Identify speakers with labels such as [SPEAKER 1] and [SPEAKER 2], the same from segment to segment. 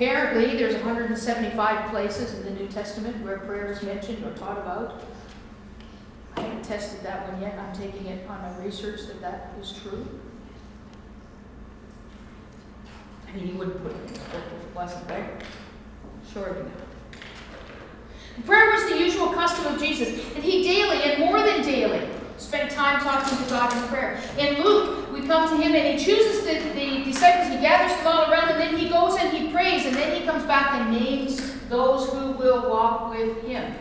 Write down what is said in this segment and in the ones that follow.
[SPEAKER 1] Apparently, there's 175 places in the New Testament where prayer is mentioned or taught about. I haven't tested that one yet. I'm taking it on my research that is true. I mean, he wouldn't put it in his book if it wasn't, right? Surely not. Prayer was the usual custom of Jesus, and he daily, and more than daily, spent time talking to God in prayer. In Luke, we come to him and he chooses the disciples, he gathers them all around, and then he goes and he prays, and then he comes back and names those who will walk with him.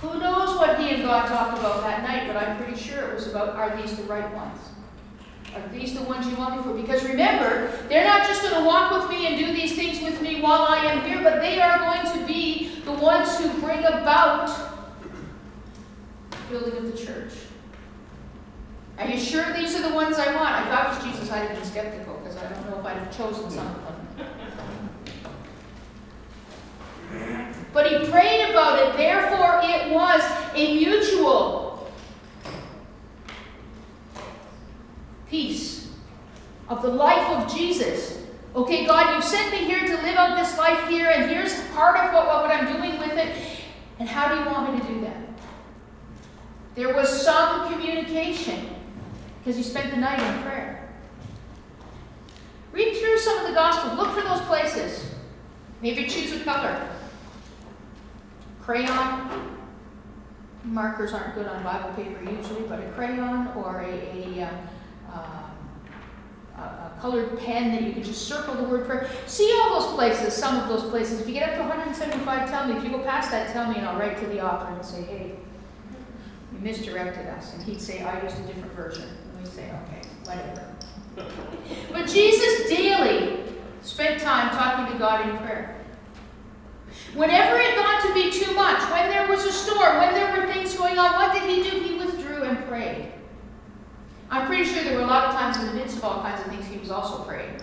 [SPEAKER 1] Who knows what he and God talked about that night, but I'm pretty sure it was about, are these the right ones? Are these the ones you want me for? Because remember, they're not just going to walk with me and do these things with me while I am here, but they are going to be the ones who bring about building of the church. Are you sure these are the ones I want? If I was Jesus, I'd have been skeptical, because I don't know if I'd have chosen some of them. But he prayed about it, therefore it was a mutual piece of the life of Jesus. Okay, God, you've sent me here to live out this life here, and here's part of what I'm doing with it. And how do you want me to do that? There was some communication, because he spent the night in prayer. Read through some of the Gospels. Look for those places. Maybe choose a color. Crayon. Markers aren't good on Bible paper usually, but a crayon or a colored pen that you can just circle the word prayer. See all those places, some of those places. If you get up to 175, tell me. If you go past that, tell me, and I'll write to the author and say, hey, you misdirected us. And he'd say, I used a different version. And we'd say, okay, whatever. But Jesus daily spent time talking to God in prayer. Whenever it got to be too much, when there was a storm, when there were things going on, what did he do? He withdrew and prayed. I'm pretty sure there were a lot of times in the midst of all kinds of things he was also praying.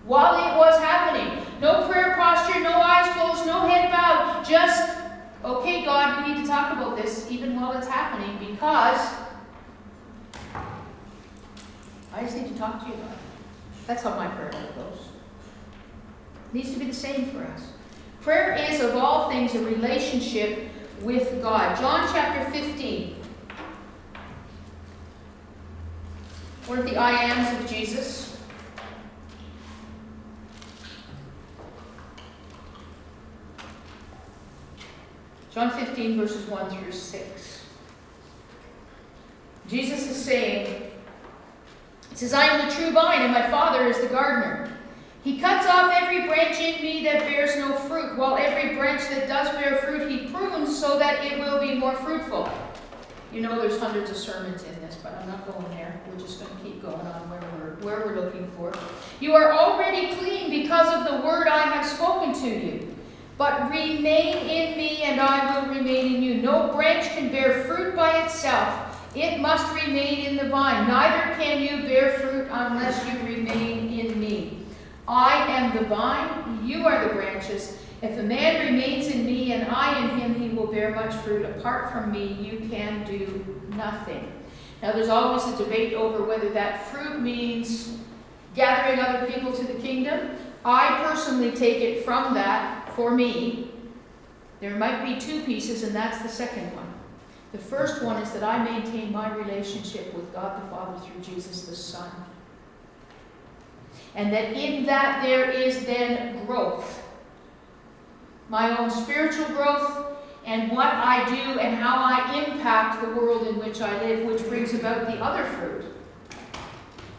[SPEAKER 1] While it was happening, no prayer posture, no eyes closed, no head bowed, just, okay, God, we need to talk about this even while it's happening, because I just need to talk to you about it. That's how my prayer life goes. It needs to be the same for us. Prayer is, of all things, a relationship with God. John chapter 15. One of the I ams of Jesus. John 15, verses 1 through 6. Jesus is saying, it says, I am the true vine, and my Father is the gardener. He cuts off every branch in me that bears no fruit, while every branch that does bear fruit he prunes so that it will be more fruitful. You know there's hundreds of sermons in this, but I'm not going there. We're just going to keep going on where we're looking for. You are already clean because of the word I have spoken to you. But remain in me, and I will remain in you. No branch can bear fruit by itself. It must remain in the vine. Neither can you bear fruit unless you remain in me. I am the vine, you are the branches. If a man remains in me and I in him, he will bear much fruit. Apart from me, you can do nothing. Now, there's always a debate over whether that fruit means gathering other people to the kingdom. I personally take it from that, for me. There might be two pieces, and that's the second one. The first one is that I maintain my relationship with God the Father through Jesus the Son. And that in that there is then growth. My own spiritual growth and what I do and how I impact the world in which I live, which brings about the other fruit,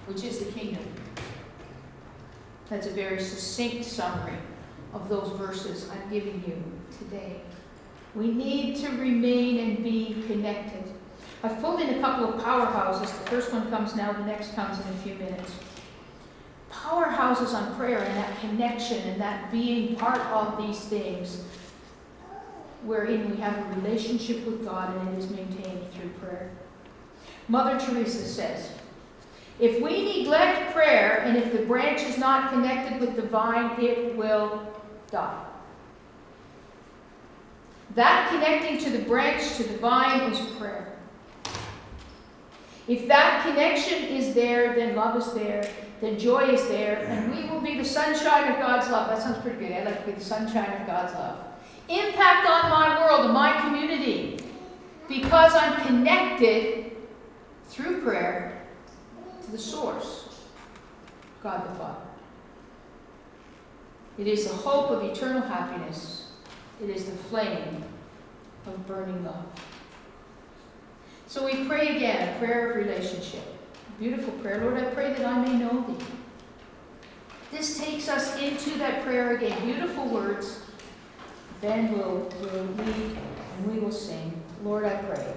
[SPEAKER 1] which is the kingdom. That's a very succinct summary of those verses I'm giving you today. We need to remain and be connected. I've pulled in a couple of powerhouses. The first one comes now, the next comes in a few minutes. Powerhouses on prayer and that connection and that being part of these things wherein we have a relationship with God and it is maintained through prayer. Mother Teresa says, if we neglect prayer and if the branch is not connected with the vine, it will die. That connecting to the branch, to the vine, is prayer. If that connection is there, then love is there. the joy is there, and we will be the sunshine of God's love. That sounds pretty good. I'd like to be the sunshine of God's love. Impact on my world and my community, because I'm connected through prayer to the source, God the Father. It is the hope of eternal happiness. It is the flame of burning love. So we pray again, a prayer of relationship. Beautiful prayer. Lord, I pray that I may know thee. This takes us into that prayer again. Beautiful words. Ben will lead and we will sing. Lord, I pray.